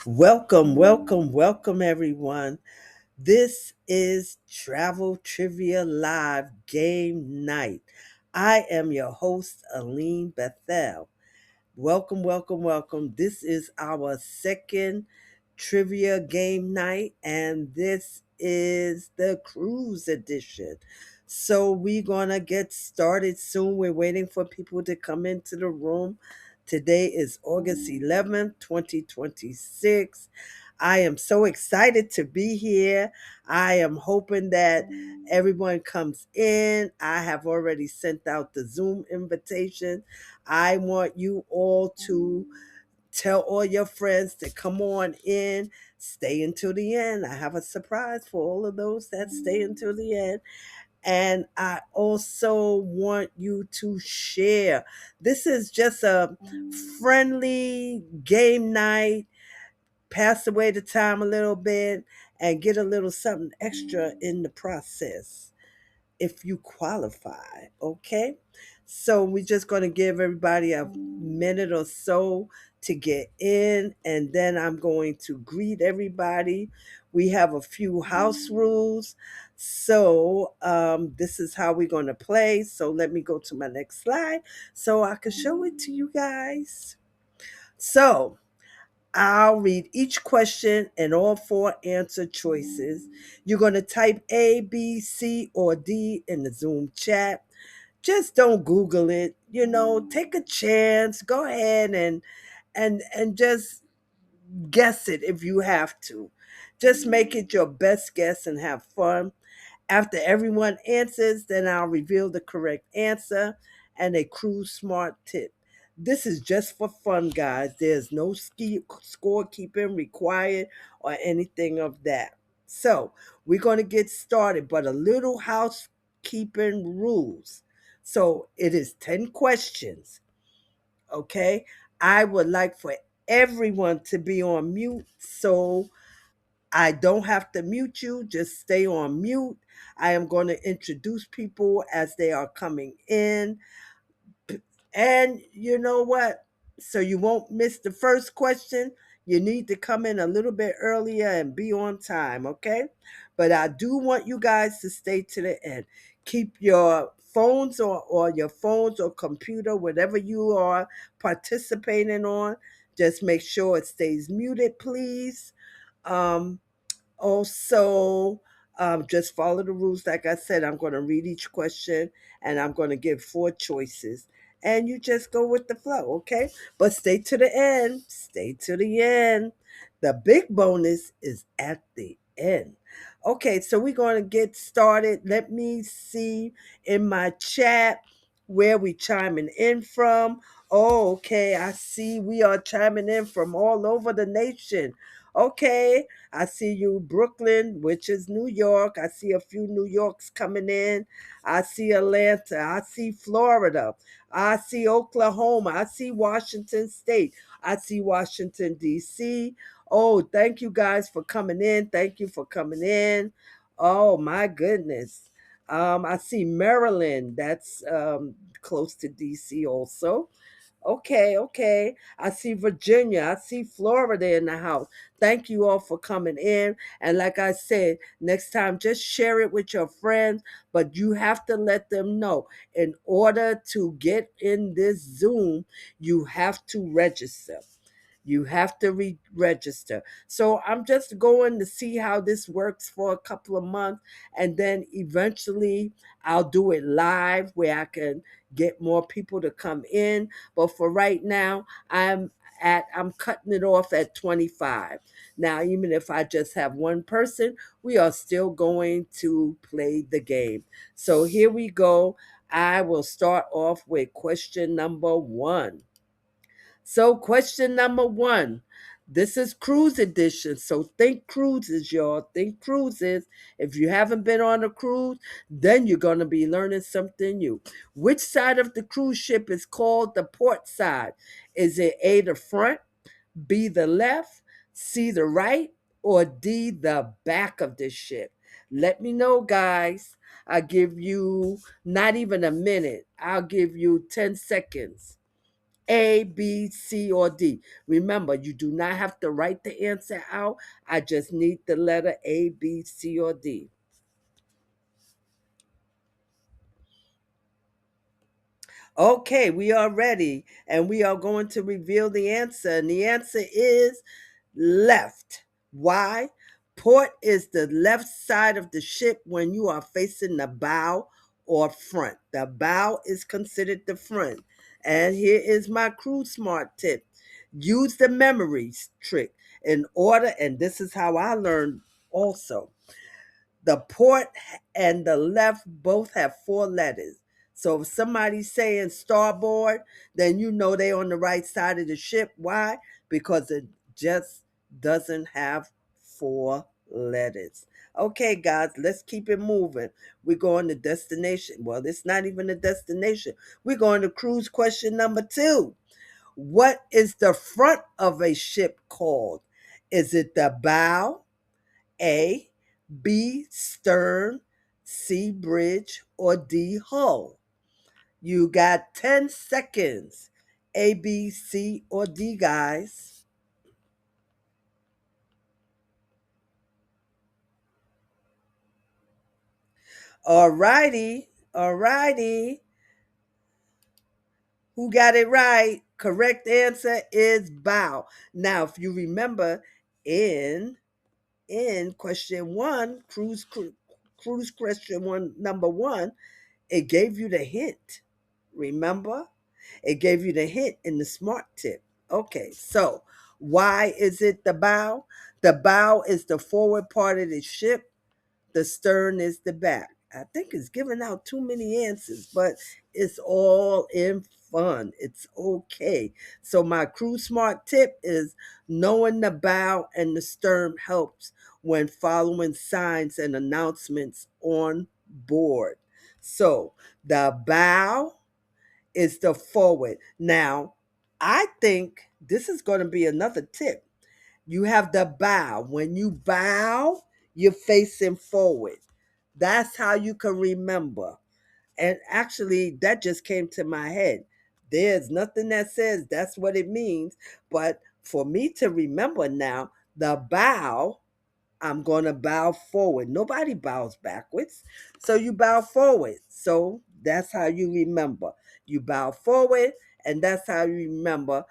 Welcome, welcome, welcome, everyone. This is Travel Trivia Live Game Night. I am your host, Alene Bethel. Welcome, welcome, welcome. This is our second trivia game night, and this is the cruise edition. So we're gonna get started soon. We're waiting for people to come into the room. Today is August 11th, 2026. I am so excited to be here. I am hoping that everyone comes in. I have already sent out the Zoom invitation. I want you all to tell all your friends to come on in, stay until the end. I have a surprise for all of those that stay until the end. And I also want you to share. This is just a friendly game night, pass away the time a little bit, and get a little something extra in the process if you qualify. Okay. So we're just going to give everybody a minute or so to get in, and then I'm going to greet everybody. We have a few house rules. So this is how we're going to play. So let me go to my next slide so I can show it to you guys. So I'll read each question and all four answer choices. You're going to type A, B, C, or D in the Zoom chat. Just don't Google it. Take a chance. Go ahead and just guess it if you have to. Just make it your best guess and have fun. After everyone answers, then I'll reveal the correct answer and a cruise smart tip. This is just for fun, guys. There's no scorekeeping required or anything of that. So we're going to get started, but a little housekeeping rules. So it is 10 questions, okay? I would like for everyone to be on mute so I don't have to mute you. Just stay on mute. I am going to introduce people as they are coming in. And you know what? So you won't miss the first question. You need to come in a little bit earlier and be on time, okay? But I do want you guys to stay to the end. Keep your phones or your phones or computer, whatever you are participating on, just make sure it stays muted, please. Um, Also, just follow the rules. Like I said, I'm going to read each question and I'm going to give four choices. And you just go with the flow, okay? But stay to the end. Stay to the end. The big bonus is at the end. Okay, so we're going to get started. Let me see in my chat where we chiming in from. Oh, okay. I see we are chiming in from all over the nation. Okay, I see you, Brooklyn, which is New York. I see a few New Yorks coming in. I see Atlanta. I see Florida. I see Oklahoma. I see Washington State. I see Washington, D.C. Oh, thank you guys for coming in. Thank you for coming in. Oh, my goodness. I see Maryland. That's close to D.C. also. Okay, okay. I see Virginia. I see Florida in the house. Thank you all for coming in. And like I said, next time just share it with your friends, but you have to let them know. In order to get in this Zoom, you have to register. You have to register. So I'm just going to see how this works for a couple of months. And then eventually I'll do it live where I can get more people to come in. But for right now, I'm cutting it off at 25. Now, even if I just have one person, we are still going to play the game. So here we go. I will start off with question number one. So, question number one. This is cruise edition. So, think cruises, y'all. Think cruises. If you haven't been on a cruise, then you're going to be learning something new. Which side of the cruise ship is called the port side? Is it A, the front, B, the left, C, the right, or D, the back of the ship? Let me know, guys. I'll give you not even a minute, I'll give you 10 seconds. A, B, C, or D? Remember, you do not have to write the answer out. I just need the letter A, B, C, or D. Okay, we are ready and we are going to reveal the answer. And the answer is left. Why? Port is the left side of the ship when you are facing the bow or front. The bow is considered the front. And here is my crew smart tip. Use the memory trick in order, and this is how I learned also. The port and the left both have four letters. So if somebody's saying starboard, then you know they're on the right side of the ship. Why? Because it just doesn't have four letters. Okay, guys, let's keep it moving. We're going to destination. Well, it's not even a destination. We're going to cruise question number 2. What is the front of a ship called? Is it the bow? A, B, stern, C, bridge, or D, hull? You got 10 seconds. A, B, C, or D, guys. All righty. All righty. Who got it right? Correct answer is bow. Now, if you remember in question 1, cruise question 1 number 1, it gave you the hint. Remember? It gave you the hint in the smart tip. Okay, so why is it the bow? The bow is the forward part of the ship. The stern is the back. I think it's giving out too many answers, but it's all in fun. It's okay. So my crew smart tip is knowing the bow and the stern helps when following signs and announcements on board. So the bow is the forward. Now, I think this is going to be another tip. You have the bow. When you bow, you're facing forward. That's how you can remember. And actually, that just came to my head. There's nothing that says that's what it means. But for me to remember now, the bow, I'm going to bow forward. Nobody bows backwards. So you bow forward. So that's how you remember. You bow forward, and that's how you remember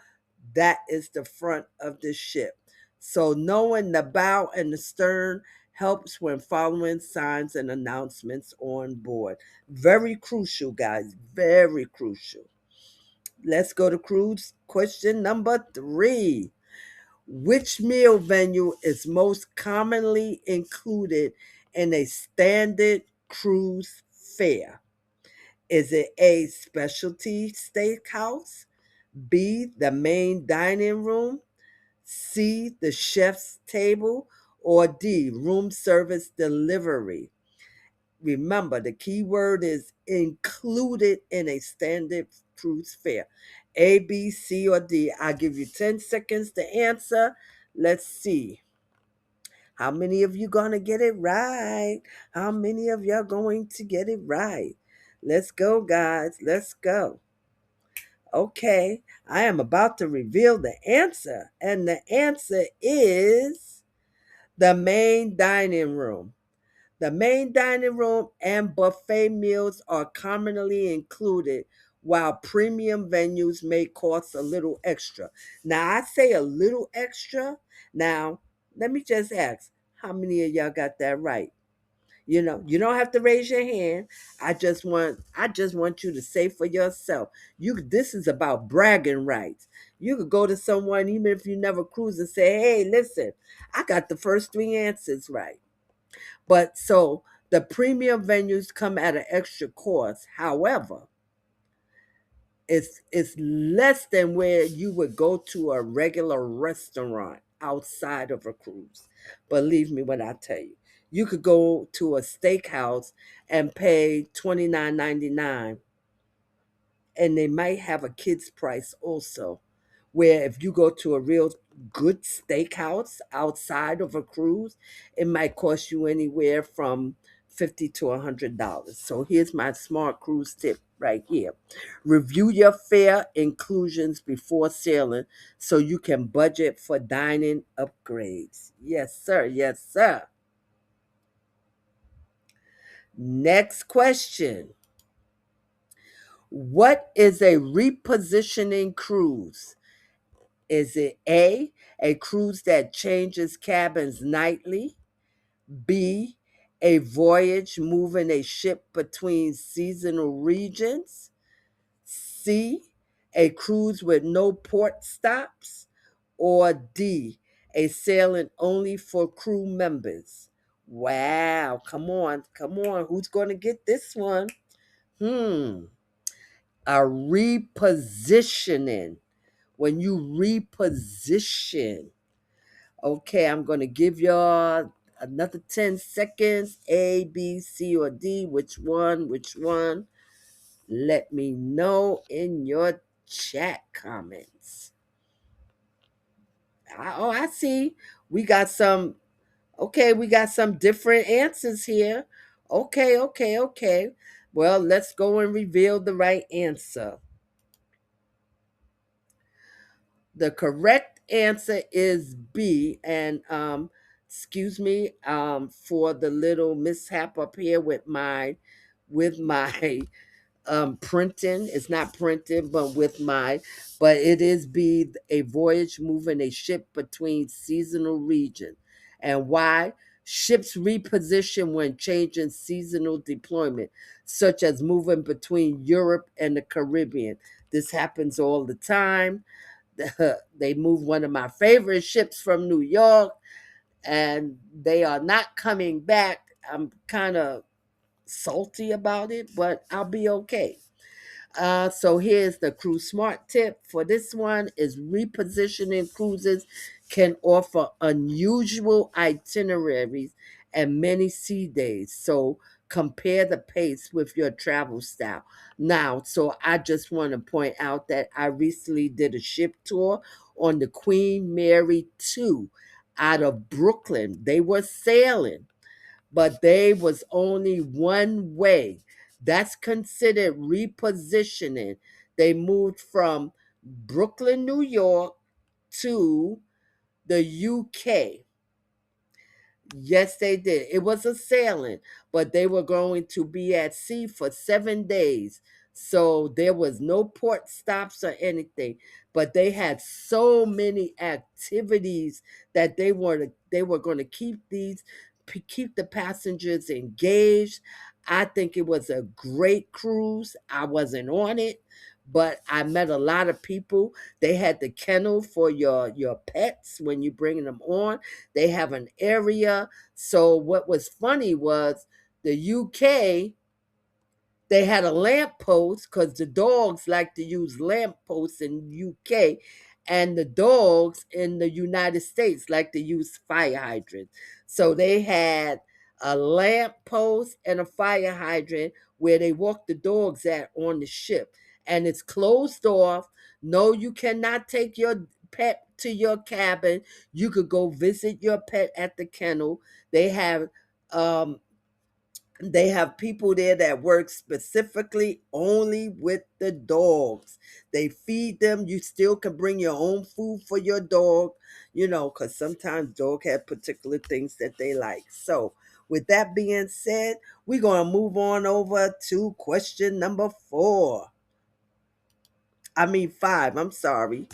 that is the front of the ship. So knowing the bow and the stern helps when following signs and announcements on board. Very crucial, guys. Very crucial. Let's go to cruise question number 3. Which meal venue is most commonly included in a standard cruise fare? Is it A, specialty steakhouse, B, the main dining room, C, the chef's table, or D, room service delivery? Remember, the key word is included in a standard cruise fare. A, B, C, or D. I'll give you 10 seconds to answer. Let's see. How many of you gonna get it right? How many of y'all going to get it right? Let's go, guys. Let's go. Okay, I am about to reveal the answer, and the answer is the main dining room. The main dining room and buffet meals are commonly included, while premium venues may cost a little extra. Now, I say a little extra. Now, let me just ask, how many of y'all got that right? You don't have to raise your hand. I just want you to say for yourself. This is about bragging rights. You could go to someone even if you never cruise and say, "Hey, listen, I got the first 3 answers right." But so the premium venues come at an extra cost. However, it's less than where you would go to a regular restaurant outside of a cruise. Believe me when I tell you. You could go to a steakhouse and pay $29.99, and they might have a kid's price also. Where if you go to a real good steakhouse outside of a cruise, it might cost you anywhere from $50 to $100. So here's my smart cruise tip right here. Review your fare inclusions before sailing so you can budget for dining upgrades. Yes, sir. Yes, sir. Next question. What is a repositioning cruise? Is it a cruise that changes cabins nightly? B, a voyage moving a ship between seasonal regions? C, a cruise with no port stops? Or D, a sailing only for crew members? Wow, come on, come on. Who's going to get this one? Hmm, a repositioning. When you reposition, okay, I'm going to give y'all another 10 seconds. A, B, C, or D. Which one? Which one? Let me know in your chat comments. Oh, I see. We got some, okay, we got some different answers here. Okay, okay, okay. Well, let's go and reveal the right answer. The correct answer is B. And excuse me for the little mishap up here with my printing. It's not printed, but it is be a voyage moving a ship between seasonal regions. And why? Ships reposition when changing seasonal deployment, such as moving between Europe and the Caribbean. This happens all the time. They moved one of my favorite ships from New York, and they are not coming back. I'm kind of salty about it, but I'll be okay. So here's the cruise smart tip for this one is repositioning cruises can offer unusual itineraries and many sea days. So compare the pace with your travel style. Now, so I just want to point out that I recently did a ship tour on the Queen Mary 2 out of Brooklyn. They were sailing, but they was only one way. That's considered repositioning. They moved from Brooklyn, New York to the UK. Yes, they did. It was a sailing, but they were going to be at sea for 7 days. So there was no port stops or anything. But they had so many activities that they were going to keep the passengers engaged. I think it was a great cruise. I wasn't on it, but I met a lot of people. They had the kennel for your pets when you bring them on. They have an area. So what was funny was the UK, they had a lamp post because the dogs like to use lamp posts in UK, and the dogs in the United States like to use fire hydrants. So they had a lamp post and a fire hydrant where they walk the dogs at on the ship. And it's closed off. No, you cannot take your pet to your cabin. You could go visit your pet at the kennel. They have um, they have people there that work specifically only with the dogs. They feed them. You still can bring your own food for your dog, because sometimes dog have particular things that they like. So, with that being said, we're going to move on over to question number 4. I mean 5, I'm sorry.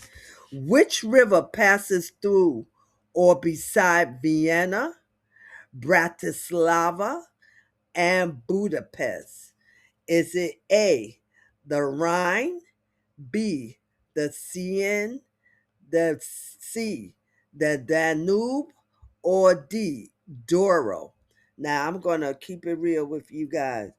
Which river passes through or beside Vienna, Bratislava, and Budapest? Is it A, the Rhine, B, the Seine, the C, the Danube, or D, Douro? Now, I'm going to keep it real with you guys.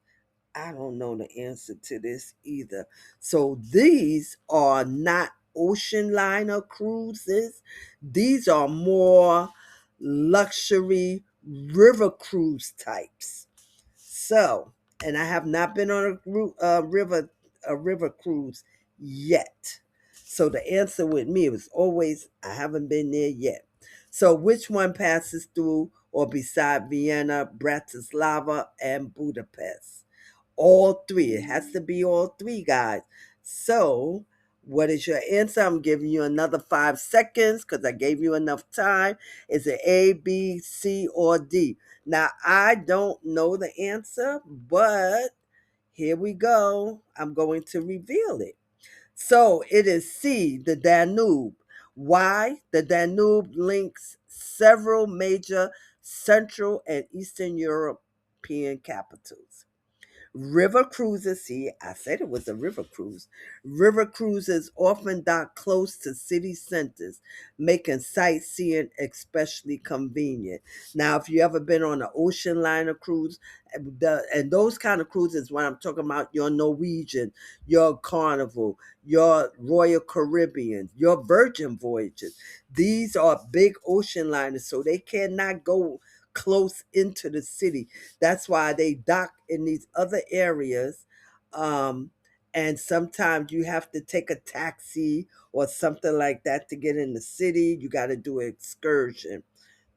I don't know the answer to this either. So these are not ocean liner cruises. These are more luxury river cruise types. So, and I have not been on a river cruise yet. So the answer with me was always I haven't been there yet. So which one passes through or beside Vienna, Bratislava, and Budapest. All three. It has to be all three, guys. So, what is your answer? I'm giving you another 5 seconds because I gave you enough time. Is it A, B, C, or D? Now, I don't know the answer, but here we go. I'm going to reveal it. So it is C, the Danube. Why? The Danube links several major Central and Eastern European capitals. River cruises, see, I said it was a river cruise. River cruises often dock close to city centers, making sightseeing especially convenient. Now, if you ever been on an ocean liner cruise, and those kind of cruises, when I'm talking about your Norwegian, your Carnival, your Royal Caribbean, your Virgin Voyages, these are big ocean liners, so they cannot go close into the city. That's why they dock in these other areas. Um, and sometimes you have to take a taxi or something like that to get in the city. You got to do an excursion.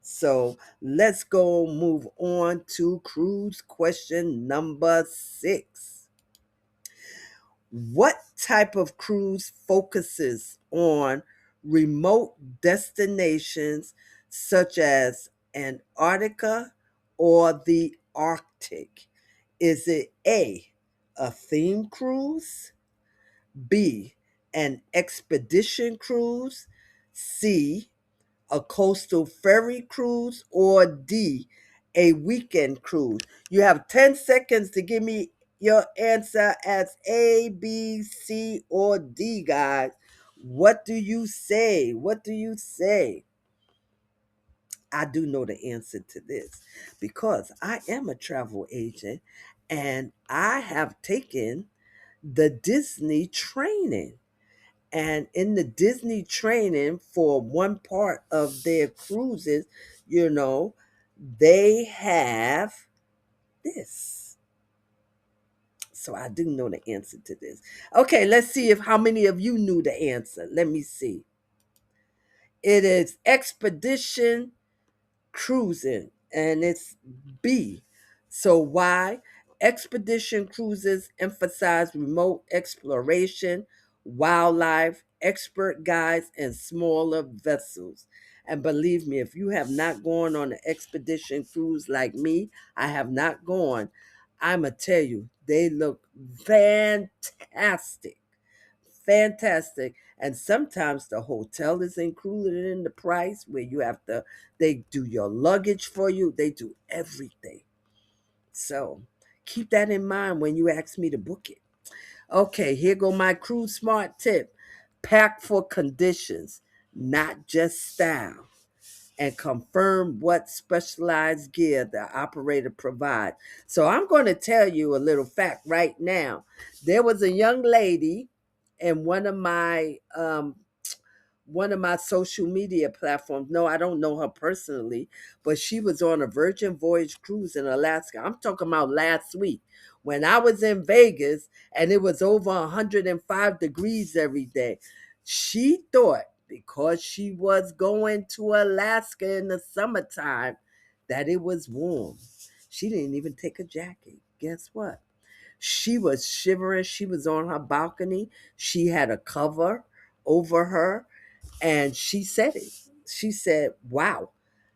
So let's go move on to cruise question number 6. What type of cruise focuses on remote destinations such as Antarctica or the Arctic? Is it a theme cruise, B, an expedition cruise, C, a coastal ferry cruise, or D, a weekend cruise? You have 10 seconds to give me your answer as A, B, C, or D, guys. What do you say? What do you say? I do know the answer to this because I am a travel agent and I have taken the Disney training. And in the Disney training, for one part of their cruises, you know, they have this. So I do know the answer to this. Okay, let's see if how many of you knew the answer. Let me see. It is Expedition Cruising, and it's B. So why? Expedition cruises emphasize remote exploration, wildlife, expert guides, and smaller vessels. And believe me, if you have not gone on an expedition cruise like me, I have not gone. I'ma tell you, they look fantastic. Fantastic. And sometimes the hotel is included in the price where you have to, they do your luggage for you, they do everything. So keep that in mind when you ask me to book it. Okay, here go my cruise smart tip. Pack for conditions, not just style, and confirm what specialized gear the operator provides. So I'm going to tell you a little fact right now. There was a young lady in one of my social media platforms. No, I don't know her personally, but she was on a Virgin Voyage cruise in Alaska. I'm talking about last week when I was in Vegas and it was over 105 degrees every day. She thought because she was going to Alaska in the summertime that it was warm. She didn't even take a jacket. Guess what? She was shivering. She was on her balcony. She had a cover over her and she said it. She said, "Wow,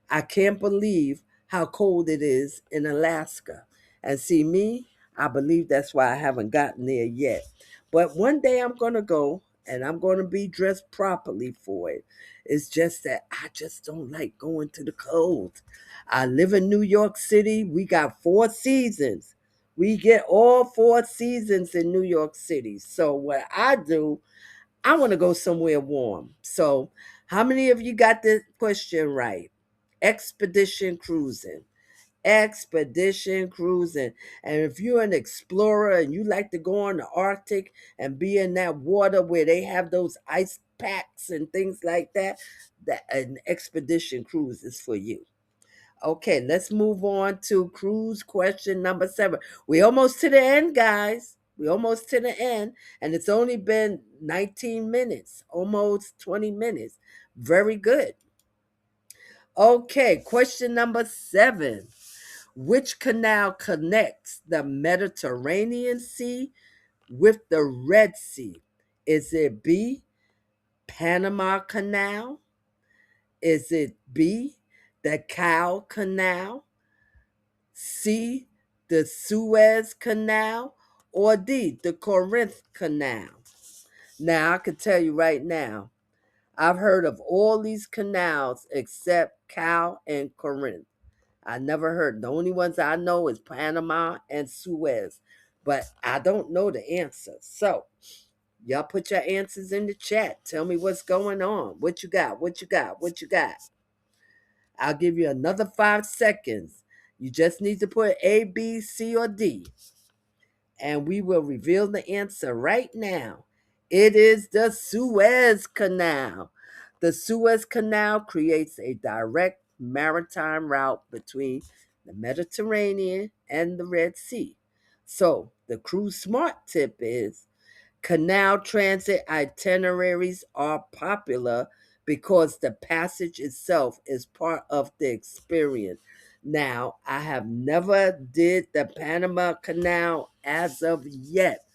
I can't believe how cold it is in Alaska." And see, me, I believe that's why I haven't gotten there yet. But one day I'm going to go and I'm going to be dressed properly for it. It's just that I just don't like going to the cold. I live in New York City. We got 4 seasons. We get all 4 seasons in New York City. So what I do, I want to go somewhere warm. So, how many of you got this question right? Expedition cruising. Expedition cruising. And if you're an explorer and you like to go on the Arctic and be in that water where they have those ice packs and things like that, that an expedition cruise is for you. Okay, let's move on to cruise question number 7. We almost to the end, guys. We almost to the end, and it's only been 19 minutes, almost 20 minutes. Very good. Okay, question number 7. Which canal connects the Mediterranean Sea with the Red Sea? Is it B, Panama Canal? Is it B, the Cow Canal? C, the Suez Canal? Or D, the Corinth Canal? Now, I can tell you right now, I've heard of all these canals except Cow and Corinth. I never heard. The only ones I know is Panama and Suez, but I don't know the answer. So, y'all put your answers in the chat. Tell me what's going on. What you got? What you got? What you got? I'll give you another 5 seconds. You just need to put A, B, C, or D, and we will reveal the answer right now. It is the Suez Canal. The Suez Canal creates a direct maritime route between the Mediterranean and the Red Sea. So, the cruise smart tip is canal transit itineraries are popular because the passage itself is part of the experience. Now, I have never did the Panama Canal as of yet.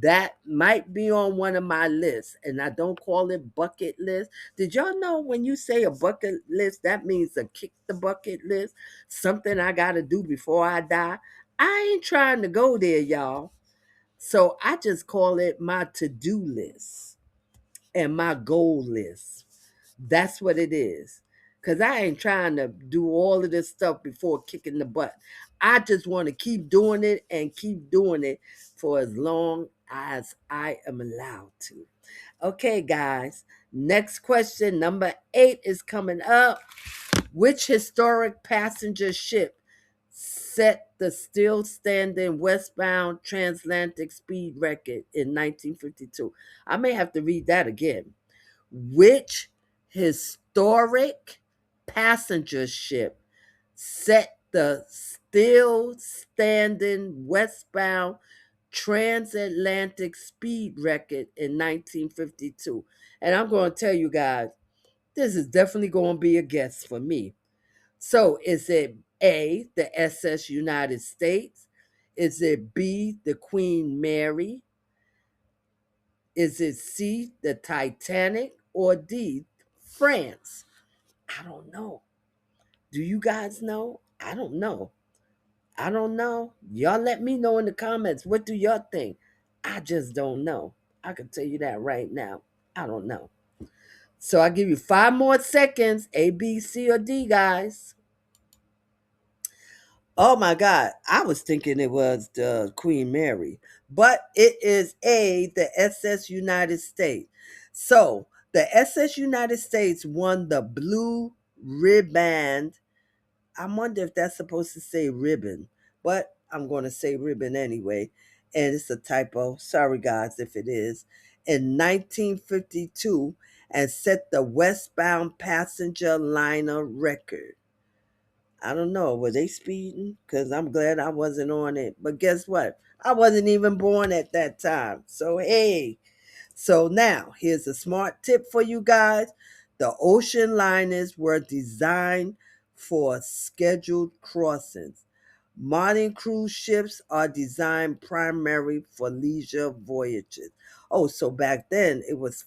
That might be on one of my lists, and I don't call it bucket list. Did y'all know when you say a bucket list, that means a kick the bucket list, something I got to do before I die? I ain't trying to go there, y'all. So I just call it my to do list and my goal list. That's what it is. Because I ain't trying to do all of this stuff before kicking the butt. I just want to keep doing it and keep doing it for as long as I am allowed to. Okay, guys. Next question, number 8, is coming up. Which historic passenger ship set the still standing westbound transatlantic speed record in 1952? I may have to read that again. Which historic passenger ship set the still standing westbound transatlantic speed record in 1952? And I'm going to tell you guys, this is definitely going to be a guess for me. So is it A, the SS United States? Is it B, the Queen Mary? Is it C, the Titanic? Or D, France? I don't know. Do you guys know? I don't know. I don't know. Y'all let me know in the comments. What do y'all think? I just don't know. I can tell you that right now. I don't know. So I give you 5 more seconds. A, B, C, or D, guys. Oh my God. I was thinking it was the Queen Mary, but it is A, the SS United States. So the SS United States won the Blue Ribbon. I wonder if that's supposed to say ribbon, but I'm going to say ribbon anyway. And it's a typo. Sorry, guys, if it is. In 1952, and set the westbound passenger liner record. I don't know. Were they speeding? Because I'm glad I wasn't on it. But guess what? I wasn't even born at that time. So, hey. So now, here's a smart tip for you guys. The ocean liners were designed for scheduled crossings. Modern cruise ships are designed primarily for leisure voyages. Oh, so back then it was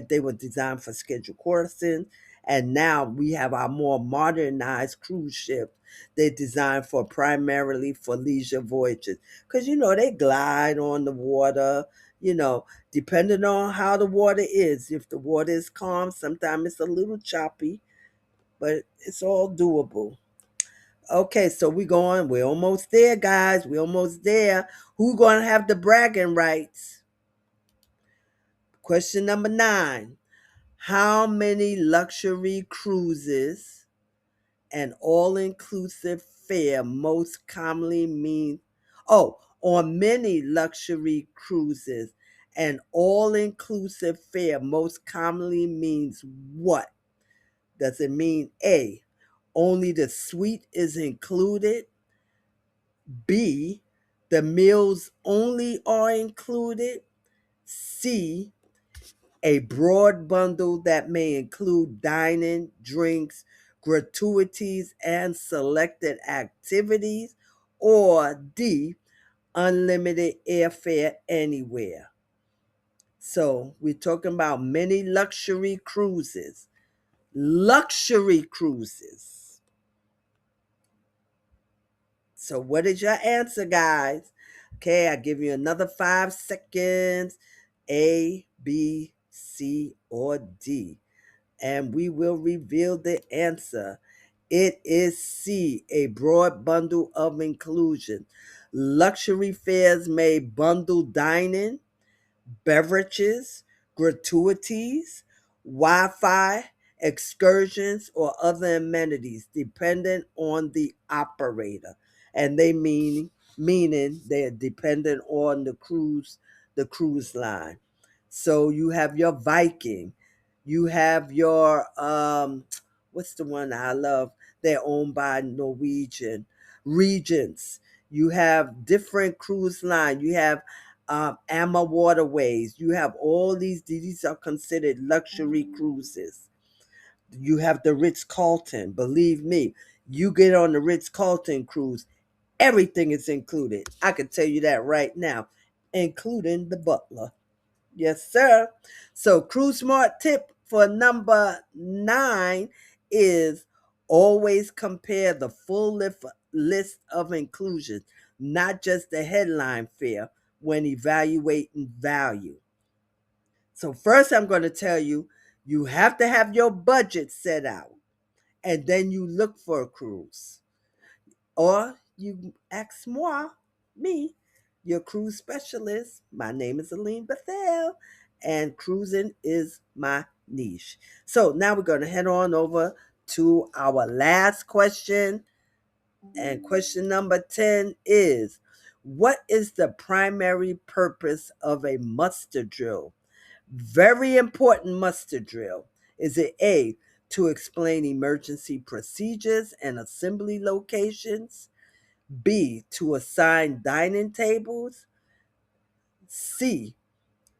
they were designed for scheduled crossings, and now we have our more modernized cruise ships. They're designed for primarily for leisure voyages because they glide on the water. Depending on how the water is. If the water is calm, sometimes it's a little choppy, but it's all doable. Okay, so we're almost there, guys. We're almost there. Who's going to have the bragging rights? Question number 9. How many luxury cruises and all-inclusive fare most commonly mean? Oh, on many luxury cruises, an all-inclusive fare most commonly means what? Does it mean A, only the suite is included? B, the meals only are included? C, A broad bundle that may include dining, drinks, gratuities, and selected activities, or D, unlimited airfare anywhere. So we're talking about many luxury cruises. Luxury cruises. So what is your answer, guys? Okay, I give you another 5 seconds. A, B, C, or D. And we will reveal the answer. It is C, a broad bundle of inclusion. Luxury fares may bundle dining, beverages, gratuities, Wi Fi, excursions, or other amenities dependent on the operator. And they meaning they're dependent on the cruise line. So you have your Viking, you have your what's the one I love? They're owned by Norwegian Regents. You have different cruise line. You have Ama Waterways. You have all these are considered luxury cruises. You have the Ritz Carlton. Believe me, you get on the Ritz Carlton cruise, everything is included. I can tell you that right now, including the butler. Yes, sir. So, Cruise Smart tip for number 9 is always compare the full list of inclusions, not just the headline fare, when evaluating value. So, first, I'm going to tell you, you have to have your budget set out, and then you look for a cruise. Or you ask me, your cruise specialist. My name is Alene Bethel, and cruising is my niche. So now we're going to head on over to our last question. And question number 10 is, what is the primary purpose of a muster drill? Very important muster drill. Is it A, to explain emergency procedures and assembly locations? B, to assign dining tables? C,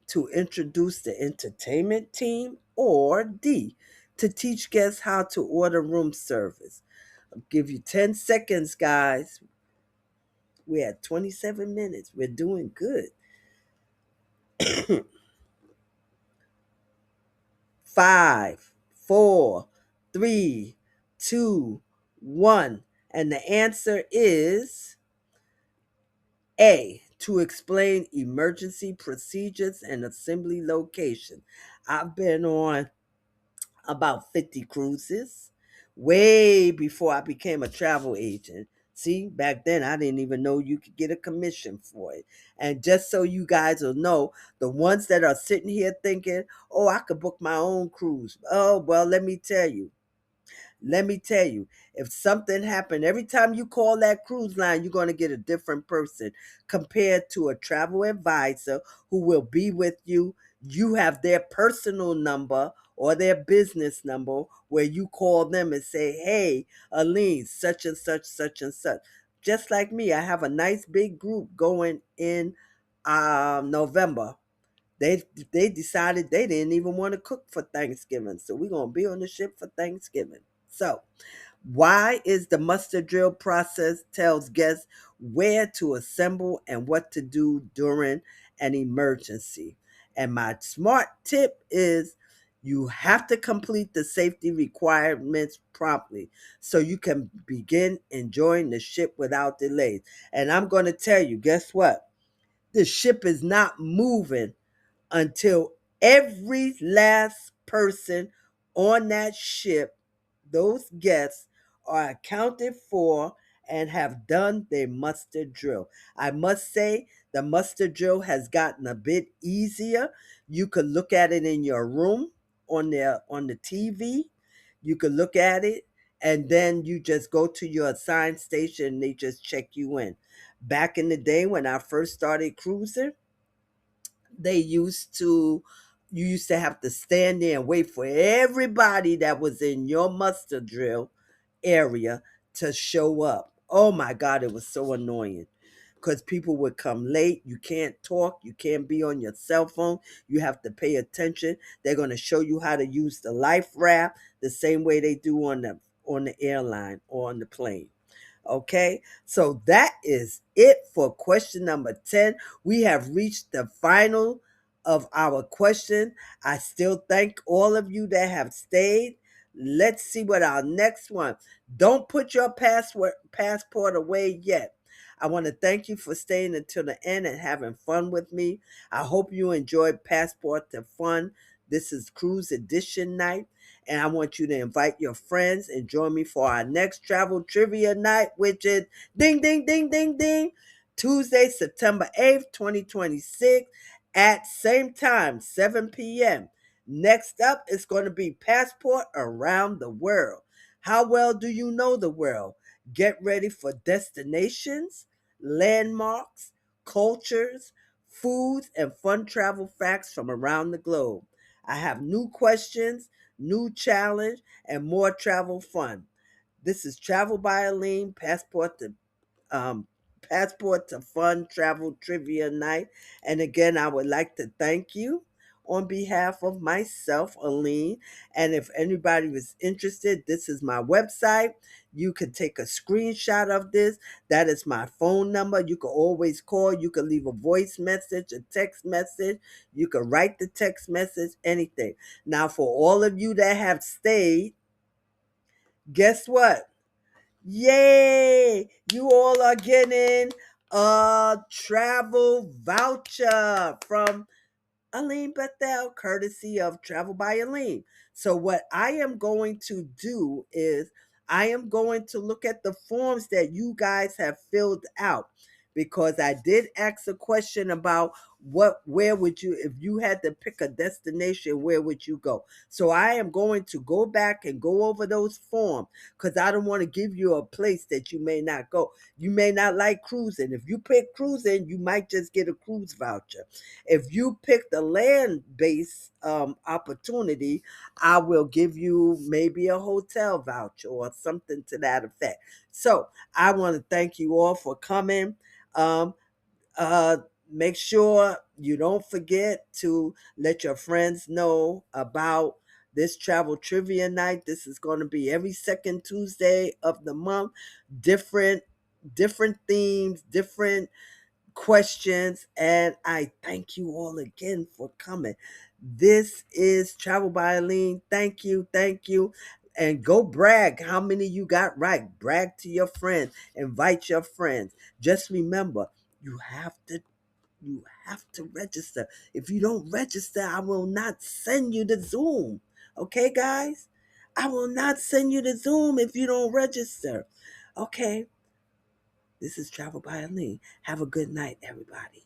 to introduce the entertainment team? Or D, to teach guests how to order room service? I'll give you 10 seconds, guys. We're at 27 minutes. We're doing good. 5, 4, 3, 2, 1. And the answer is A, to explain emergency procedures and assembly location. I've been on about 50 cruises way before I became a travel agent. See, back then I didn't even know you could get a commission for it. And just so you guys will know, the ones that are sitting here thinking, oh, I could book my own cruise. Oh, well, let me tell you, if something happened, every time you call that cruise line, you're going to get a different person compared to a travel advisor who will be with you. You have their personal number or their business number where you call them and say, hey, Alene, such and such, such and such. Just like me, I have a nice big group going in November. They decided they didn't even want to cook for Thanksgiving. So we're going to be on the ship for Thanksgiving. So why is the muster drill process tells guests where to assemble and what to do during an emergency. And my smart tip is you have to complete the safety requirements promptly so you can begin enjoying the ship without delays. And I'm going to tell you, guess what? The ship is not moving until every last person on that ship, those guests, are accounted for and have done their muster drill. I must say, the muster drill has gotten a bit easier. You could look at it in your room on the TV. You could look at it and then you just go to your assigned station and they just check you in. Back in the day when I first started cruising, they used to you used to have to stand there and wait for everybody that was in your muster drill area to show up. Oh my God, it was so annoying. because people would come late. You can't talk. You can't be on your cell phone. You have to pay attention. They're going to show you how to use the life raft the same way they do on the airline or on the plane. Okay, so that is it for question number 10. We have reached the final of our question. I still thank all of you that have stayed. Let's see what our next one. Don't put your passport away yet. I want to thank you for staying until the end and having fun with me. I hope you enjoyed Passport to Fun. This is Cruise Edition night. And I want you to invite your friends and join me for our next travel trivia night, which is ding, ding, ding, ding, ding, Tuesday, September 8th, 2026, at same time, 7 p.m. Next up is going to be Passport Around the World. How well do you know the world? Get ready for destinations, landmarks, cultures, foods, and fun travel facts from around the globe. I have new questions, new challenge, and more travel fun. This is Travel by Alene, um, Passport to Fun Travel Trivia Night. And again, I would like to thank you on behalf of myself, Alene. And if anybody was interested, this is my website. You can take a screenshot of this. That is my phone number. You can always call. You can leave a voice message, a text message. You can write the text message, anything. Now, for all of you that have stayed, guess what? Yay! You all are getting a travel voucher from Alene Bethel, courtesy of Travel by Alene. So, what I am going to do is I am going to look at the forms that you guys have filled out because I did ask a question about where would you, if you had to pick a destination, where would you go? So, I am going to go back and go over those forms because I don't want to give you a place that you may not go. You may not like cruising. If you pick cruising, you might just get a cruise voucher. If you pick the land-based opportunity, I will give you maybe a hotel voucher or something to that effect. So I want to thank you all for coming. Um, uh, Make sure you don't forget to let your friends know about this travel trivia night. This is going to be every second Tuesday of the month. Different, different themes, different questions, and I thank you all again for coming. This is Travel by Alene. Thank you. And go brag how many you got right. Brag to your friends. Invite your friends. Just remember, you have to you have to register. If you don't register, I will not send you the Zoom. Okay, guys? I will not send you the Zoom if you don't register. Okay. This is Travel by Alene. Have a good night, everybody.